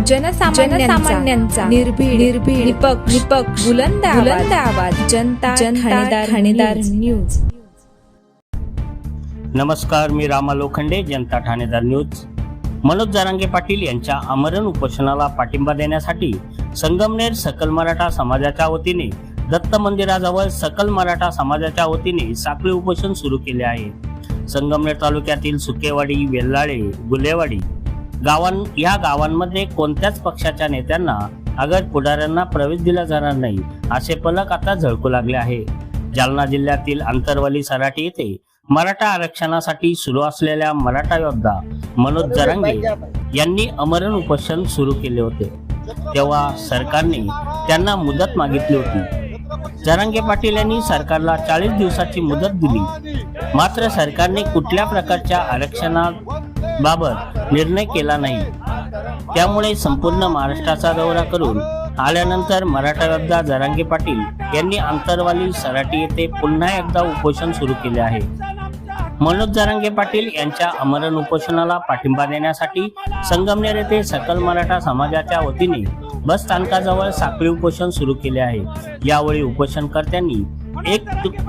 जनसामान्यांचा निर्भीड निपक्ष बुलंद आवाज जनता ठाणेदार न्यूज। नमस्कार, मी रामा लोखंडे, जनता ठाणेदार न्यूज। मनोज जरांगे पाटील यांच्या आमरण उपोषणाला पाठिंबा देण्यासाठी संगमनेर सकल मराठा समाजाच्या वतीने दत्त मंदिराजवळ सकल मराठा समाजाच्या वतीने साखळी उपोषण सुरू केले आहे। संगमनेर तालुक्यातील सुकेवाडी, वेल्लाळे, गुलेवाडी या गावांमध्ये कोणत्याच पक्षाच्या नेत्यांना अगर पुढाऱ्यांना प्रवेश दिला जाणार नाही असे फलक आता झळकू लागले आहे। जालना जिल्ह्यातील अंतरवली सराटी येथे मराठा आरक्षणासाठी सुरू असलेल्या मराठा योद्धा मनोज जरांगे यांनी आमरण उपोषण सुरू केले होते, तेव्हा सरकारने त्यांना मुदत मागितली होती। जरांगे पाटील यांनी सरकारला 40 दिवसाची मुदत दिली, मात्र सरकारने कुठल्या प्रकारच्या आरक्षणाबाबत निर्णय केला नाही। त्यामुळे संपूर्ण महाराष्ट्राचा दौरा करून आल्यानंतर मराठा योद्धा जरांगे पाटील यांनी अंतरवाली सराटी येथे पुन्हा एकदा उपोषण सुरू केले आहे। मनोज जरांगे पाटील यांच्या आमरण उपोषणाला पाठिंबा देण्यासाठी संगमनेर येथे सकल मराठा समाजाच्या वतीने बस स्थानकाजवळ साखळी उपोषण सुरू केले आहे। यावेळी उपोषणकर्त्यांनी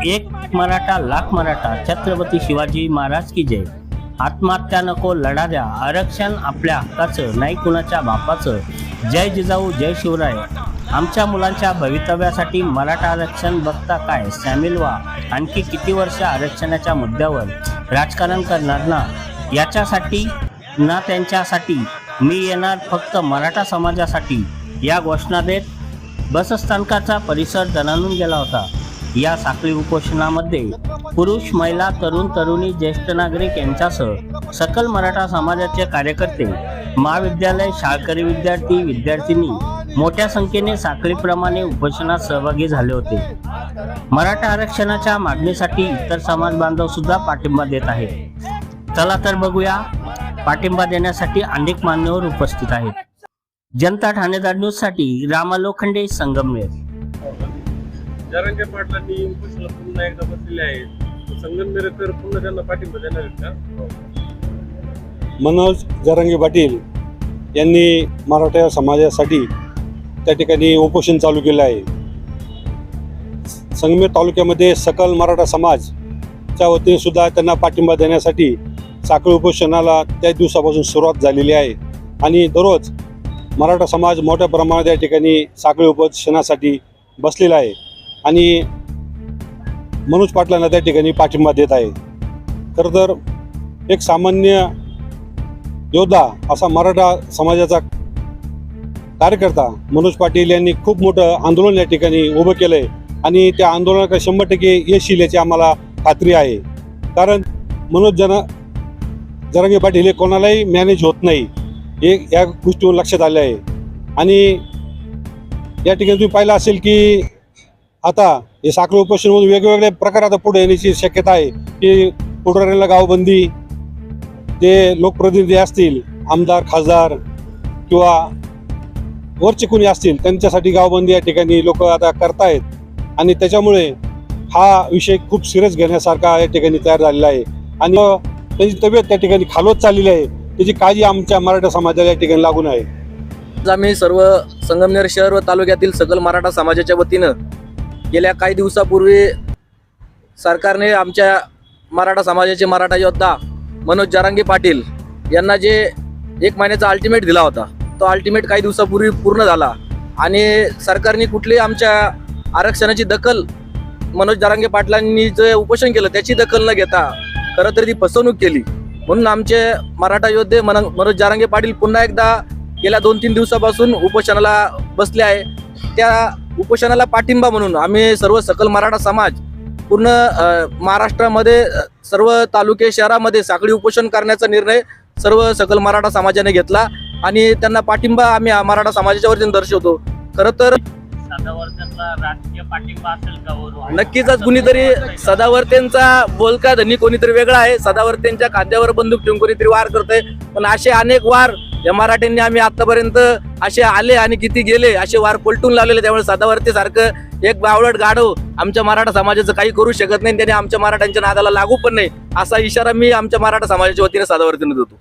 एक मराठा लाख मराठा, छत्रपती शिवाजी महाराज की जय, आत्महत्या नको लढा द्या, आरक्षण आपल्या हक्काचं नाही कुणाच्या बापाचं, जय जिजाऊ जय शिवराय, आमच्या मुलांच्या भवितव्यासाठी मराठा आरक्षण बघता काय, सामील व्हा, आणखी किती वर्ष आरक्षणाच्या मुद्द्यावर राजकारण करणार ना, याच्यासाठी ना त्यांच्यासाठी मी येणार फक्त मराठा समाजासाठी, या घोषणा देत बसस्थानकाचा परिसर दणाणून गेला होता। या साखळी उपोषणामध्ये पुरुष, महिला, तरुण तरुणी, ज्येष्ठ नागरिक यांच्यासह सकल मराठा समाजाचे कार्यकर्ते, महाविद्यालय, शाळकरी विद्यार्थी विद्यार्थिनी मोठ्या संख्येने साखळीप्रमाणे उपोषणात सहभागी झाले होते। मराठा आरक्षणाच्या मागणीसाठी इतर समाज बांधव सुद्धा पाठिंबा देत आहेत। चला तर बघूया, पाठिंबा देण्यासाठी अनेक मान्यवर उपस्थित आहेत। जनता ठाणेदार न्यूज साठी रामा लोखंडे, संगमनेर। जरांगे पाटलांनी उपोषणाला पुन्हा एकदा बसलेले आहेत, संगमनेरकर पुन्हा त्यांना पाठिंबा देणार आहेत का? मनोज जरांगे पाटील यांनी मराठा समाजासाठी त्या ठिकाणी उपोषण चालू केलं आहे। संगमेर तालुक्यामध्ये सकल मराठा समाजच्या वतीने सुद्धा त्यांना पाठिंबा देण्यासाठी साखळी उपोषणाला त्या दिवसापासून सुरुवात झालेली आहे आणि दररोज मराठा समाज मोठ्या प्रमाणात या ठिकाणी साखळी उपोषणासाठी बसलेला आहे आणि मनोज पाटलांना त्या ठिकाणी पाठिंबा देत आहे। खरं तर एक सामान्य योद्धा असा मराठा समाजाचा कार्यकर्ता मनोज पाटील यांनी खूप मोठं आंदोलन या ठिकाणी उभं केलं आहे आणि त्या आंदोलनाकडे 100% यश येईल याची आम्हाला खात्री आहे। कारण मनोज जरांगे पाटील हे कोणालाही मॅनेज होत नाही, हे या गोष्टीवर लक्षात आले आहे। आणि या ठिकाणी तुम्ही पाहिलं असेल की आता हे साखळी उपोषणामधून वेगवेगळे प्रकार आता पुढे येण्याची शक्यता आहे की पुढाऱ्यांना गावबंदी, जे लोकप्रतिनिधी असतील, आमदार, खासदार किंवा वरचे कोणी असतील त्यांच्यासाठी गावबंदी या ठिकाणी लोक आता करतायत आणि त्याच्यामुळे हा विषय खूप सिरियस घेण्यासारखा या ठिकाणी तयार झालेला आहे आणि त्याची तब्येत त्या ठिकाणी खालवत चाललेली आहे। त्याची काळजी आमच्या मराठा समाजाला या ठिकाणी लागून आहे। आम्ही सर्व संगमनेर शहर व तालुक्यातील सकल मराठा समाजाच्या वतीनं गेल्या काही दिवसापूर्वी सरकारने आमच्या मराठा समाजाचे मराठा योद्धा मनोज जरांगे पाटील यांना जे 1 महिन्याचा अल्टिमेट दिला होता, तो अल्टिमेट काही दिवसापूर्वी पूर्ण झाला आणि सरकारने कुठली आमच्या आरक्षणाची दखल मनोज जरांगे पाटलांनी जे उपोषण केलं त्याची दखल न घेता खरं तर ती फसवणूक केली। म्हणून आमचे मराठा योद्धे मनोज जरांगे पाटील पुन्हा एकदा गेल्या 2-3 दिवसापासून उपोषणाला बसले आहे। त्या उपोषणाला पाठिंबा म्हणून आम्ही सर्व सकल मराठा समाज पूर्ण महाराष्ट्रामध्ये सर्व तालुके शहरामध्ये साखळी उपोषण करण्याचा निर्णय सर्व सकल मराठा समाजाने घेतला आणि त्यांना पाठिंबा आम्ही मराठा समाजाच्या वतीने दर्शवतो। खरं तर राजकीय पाठिंबा असेल का? नक्कीच कुणीतरी सदावर्तेंचा बोलका धनी कोणीतरी वेगळा आहे, सदावर्तेंच्या खांद्यावर बंदूक ठेवून कोणीतरी वार करतंय, पण असे अनेक वार या मराठ्यांनी आम्ही आतापर्यंत असे आले आणि किती गेले असे वार पलटून लावलेले। त्यामुळे सदावर्ते सारखं एक बावळट गाढव आमच्या मराठा समाजाचं काही करू शकत नाही, त्याने आमच्या मराठ्यांच्या नादाला लागू पण नाही, असा इशारा मी आमच्या मराठा समाजाच्या वतीने सदावर्तेने देतो।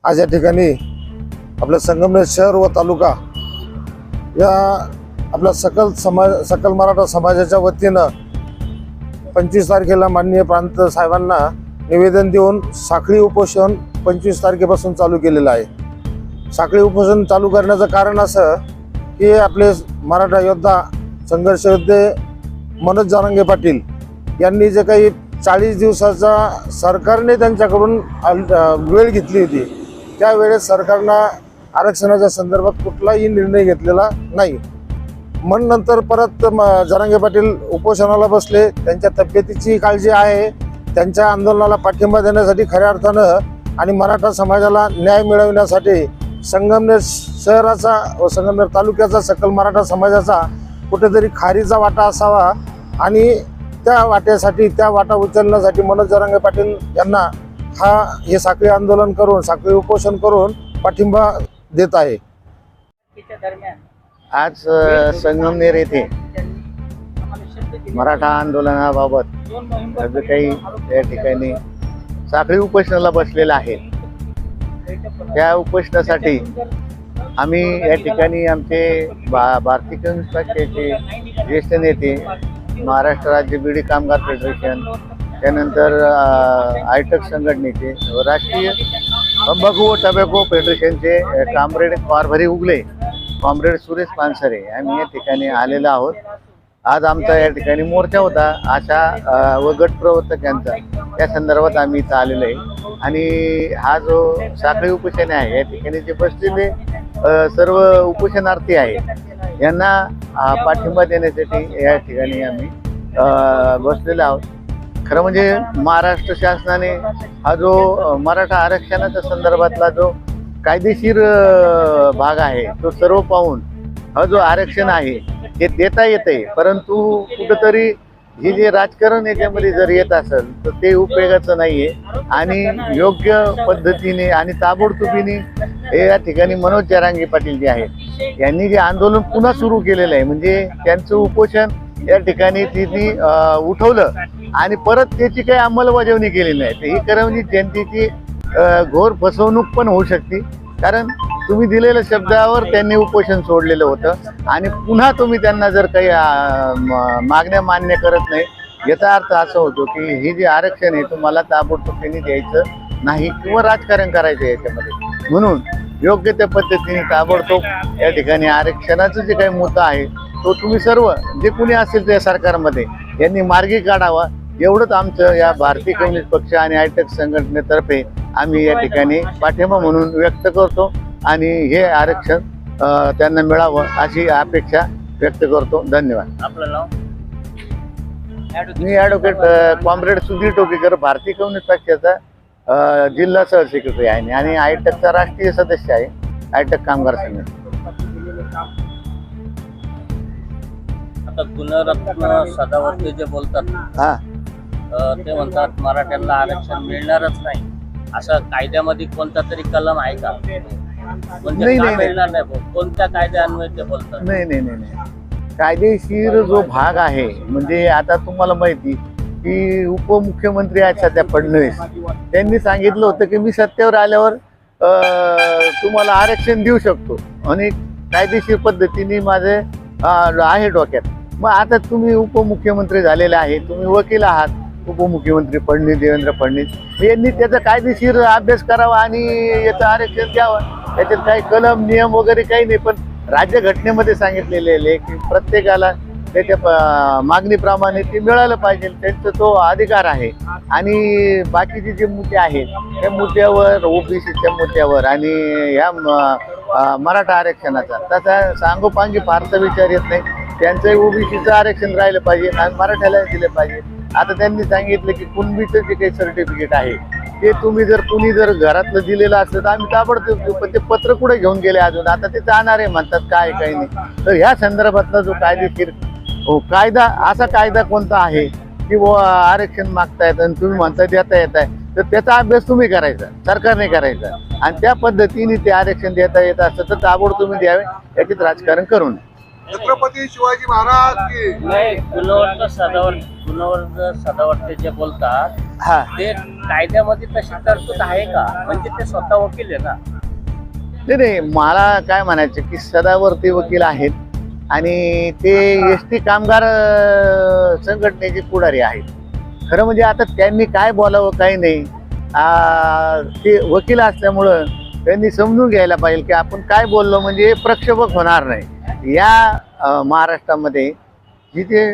आज या ठिकाणी आपल्या संगमनेर शहर व तालुका या आपल्या सकल मराठा समाजाच्या वतीनं 25 तारखेला माननीय प्रांत साहेबांना निवेदन देऊन साखळी उपोषण 25 तारखेपासून चालू केलेलं आहे. साखळी उपोषण चालू करण्याचं कारण असं की आपले मराठा योद्धा संघर्ष योद्धे मनोज जरांगे पाटील यांनी जे काही 40 दिवसाचा सरकारने त्यांच्याकडून वेळ घेतली होती, त्यावेळेस सरकारनं आरक्षणाच्या संदर्भात कुठलाही निर्णय घेतलेला नाही. मग नंतर परत जरांगे पाटील उपोषणाला बसले. त्यांच्या तब्येतीची काळजी आहे. त्यांच्या आंदोलनाला पाठिंबा देण्यासाठी खऱ्या अर्थानं आणि मराठा समाजाला न्याय मिळवण्यासाठी संगमनेर शहराचा व संगमनेर तालुक्याचा सकल मराठा समाजाचा कुठेतरी खारीचा वाटा असावा आणि त्या वाट्यासाठी त्या वाटा उचलण्यासाठी मनोज जरांगे पाटील यांना हे साखळी आंदोलन करून साखळी उपोषण करून पाठिंबा देत आहे. आज संगमनेर येथे मराठा आंदोलनाबाबत आज काही या ठिकाणी साखळी उपोषणाला बसलेला आहे. त्या उपोषणासाठी आम्ही या ठिकाणी आमचे भारतीय कम्युनिस्ट पक्षाचे ज्येष्ठ नेते, महाराष्ट्र राज्य बीडी कामगार फेडरेशन, त्यानंतर आयटक संघटनेचे, राष्ट्रीय तंबाखू व टबॅको फेडरेशनचे कामरेड कारभारी उगले, कॉम्रेड सुरेश पानसरे आम्ही या ठिकाणी आलेलो आहोत. आज आमचा या ठिकाणी मोर्चा होता आशा व गट प्रवर्तकांचा, त्या संदर्भात आम्ही इथं आलेलो आहे. आणि हा जो साखळी उपोषण आहे या ठिकाणी जे बसलेले सर्व उपोषणार्थी आहेत यांना पाठिंबा देण्यासाठी या ठिकाणी आम्ही बसलेलो आहोत. खरं म्हणजे महाराष्ट्र शासनाने हा जो मराठा आरक्षणाच्या संदर्भातला जो कायदेशीर भाग आहे तो सर्व पाहून हा जो आरक्षण आहे ते देता येते, परंतु कुठंतरी हे जे राजकारण याच्यामध्ये जर येत असेल तर ते उपयोगाचं नाही आहे. आणि योग्य पद्धतीने आणि ताबडतोबीने हे या ठिकाणी मनोज जरांगे पाटील जे आहेत यांनी जे आंदोलन पुन्हा सुरू केलेलं आहे, म्हणजे त्यांचं उपोषण या ठिकाणी त्यांनी उठवलं आणि परत त्याची काही अंमलबजावणी केलेली नाही. तर ही खरं म्हणजे जनतेची घोर फसवणूक पण होऊ शकते. कारण तुम्ही दिलेल्या शब्दावर त्यांनी उपोषण सोडलेलं होतं आणि पुन्हा तुम्ही त्यांना जर काही मागण्या मान्य करत नाही, याचा अर्थ असा होतो की हे जे आरक्षण आहे तुम्हाला ताबडतोबीने द्यायचं नाही किंवा राजकारण करायचं याच्यामध्ये. म्हणून योग्य त्या पद्धतीने ताबडतोब या ठिकाणी आरक्षणाचा जे काही मुद्दा आहे तो तुम्ही सर्व जे कुणी असेल त्या सरकारमध्ये यांनी मार्गी काढावा, एवढंच आमचं या भारतीय कम्युनिस्ट पक्ष आणि आयटक संघटनेतर्फे आम्ही या ठिकाणी पाठिंबा म्हणून व्यक्त करतो आणि हे आरक्षण त्यांना मिळावं अशी अपेक्षा व्यक्त करतो. धन्यवाद. आपलं नाव? मी ॲडव्होकेट कॉम्रेड सुधीर टोकेकर, भारतीय कम्युनिस्ट पक्षाचा जिल्हा सहसेक्रेटरी आहे आणि आयटकचा राष्ट्रीय सदस्य आहे, आयटक कामगार संघ. आता गुणरत्न सदावर्ते जे बोलतात हा, ते म्हणतात मराठ्यांना आरक्षण मिळणारच नाही, असं कायद्यामध्ये कोणता तरी कलम आहे का? म्हणजे नाही, का नाही. मिळणार नाही भाऊ? कोणत्या कायद्यान्वये ते बोलतात? नाही. कायदेशीर जो भाग आहे, म्हणजे आता तुम्हाला माहिती की उपमुख्यमंत्री आहेत सध्या फडणवीस, त्यांनी सांगितलं होतं की मी सत्तेवर आल्यावर तुम्हाला आरक्षण देऊ शकतो आणि कायदेशीर पद्धतीने माझे आहे डोक्यात. मग आता तुम्ही उपमुख्यमंत्री झालेले आहे, तुम्ही वकील आहात, उपमुख्यमंत्री फडणवीस, देवेंद्र फडणवीस यांनी त्याचा कायदेशीर अभ्यास करावा आणि याचं आरक्षण द्यावं. त्याच्यात काही कलम नियम वगैरे काही नाही, पण राज्यघटनेमध्ये सांगितलेले आहे की प्रत्येकाला त्याच्या मागणीप्रमाणे ते मिळालं पाहिजे, त्यांचा तो अधिकार आहे. आणि बाकीचे जे मुद्दे आहेत त्या मुद्द्यावर, ओबीसीच्या मुद्द्यावर आणि ह्या मराठा आरक्षणाचा तसा सांगोपांगी फारसा विचार येत नाही. त्यांचंही ओबीसीचं आरक्षण राहिलं पाहिजे आणि मराठ्याला दिलं पाहिजे. आता त्यांनी सांगितलं की कुणबीचं जे काही सर्टिफिकेट आहे ते तुम्ही जर कुणी जर घरातलं दिलेलं असलं तर आम्ही ताबडतोब देऊ, पण ते पत्र कुठे घेऊन गेले अजून, आता ते जाणार आहे म्हणतात काय काही नाही. तर ह्या संदर्भातला जो कायदेशीर कायदा, असा कायदा कोणता आहे की आरक्षण मागतायत आणि तुम्ही म्हणता देता येत आहे, तर त्याचा अभ्यास तुम्ही करायचा, सरकारने करायचा आणि त्या पद्धतीने ते आरक्षण देता येत असतं तर ताबडतोब तुम्ही द्यावे, याच्यात राजकारण करू नये. छत्रपती शिवाजी महाराज की नाही, गुणवर्धन सदावर्ते जे बोलतात हा, ते कायद्यामध्ये तशी तरतूद आहे का? म्हणजे ते स्वतः वकील आहे ना. नाही, मला काय म्हणायचं की सदावर्ती वकील आहेत आणि ते एस.टी. कामगार संघटनेचे पुढारी आहेत. खरं म्हणजे आता त्यांनी काय बोलावं काही नाही. ते वकील असल्यामुळं त्यांनी समजून घ्यायला पाहिजे की आपण काय बोललो म्हणजे प्रक्षोभक होणार नाही. या महाराष्ट्रामध्ये जिथे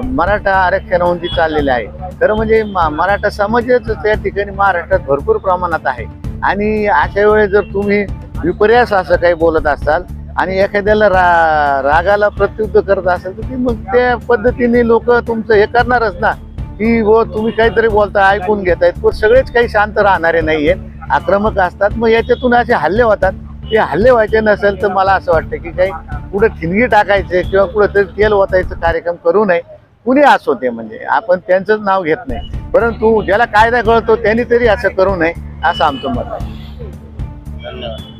मराठा आरक्षणाहून जी चाललेलं आहे, खरं म्हणजे मराठा समाजच त्या ठिकाणी महाराष्ट्रात भरपूर प्रमाणात आहे. आणि अशा वेळेस जर तुम्ही विपर्यास असं काही बोलत असाल आणि एखाद्याला रागाला प्रत्युत्तर करत असाल तर ती मग त्या पद्धतीने लोक तुमचं हे करणारच ना, की व तुम्ही काहीतरी बोलता ऐकून घेतायत. पण सगळेच काही शांत राहणारे नाही आहेत, आक्रमक असतात. मग याच्यातून असे हल्ले होतात. ते हल्ले व्हायचे नसेल तर मला असं वाटतं की काही कुठं ठिणगी टाकायचे किंवा कुठंतरी तेल ओतायचं कार्यक्रम करू नये. कुणी असो ते, म्हणजे आपण त्यांचंच नाव घेत नाही, परंतु ज्याला कायदा कळतो त्यांनी तरी असं करू नये असं आमचं मत आहे. धन्यवाद.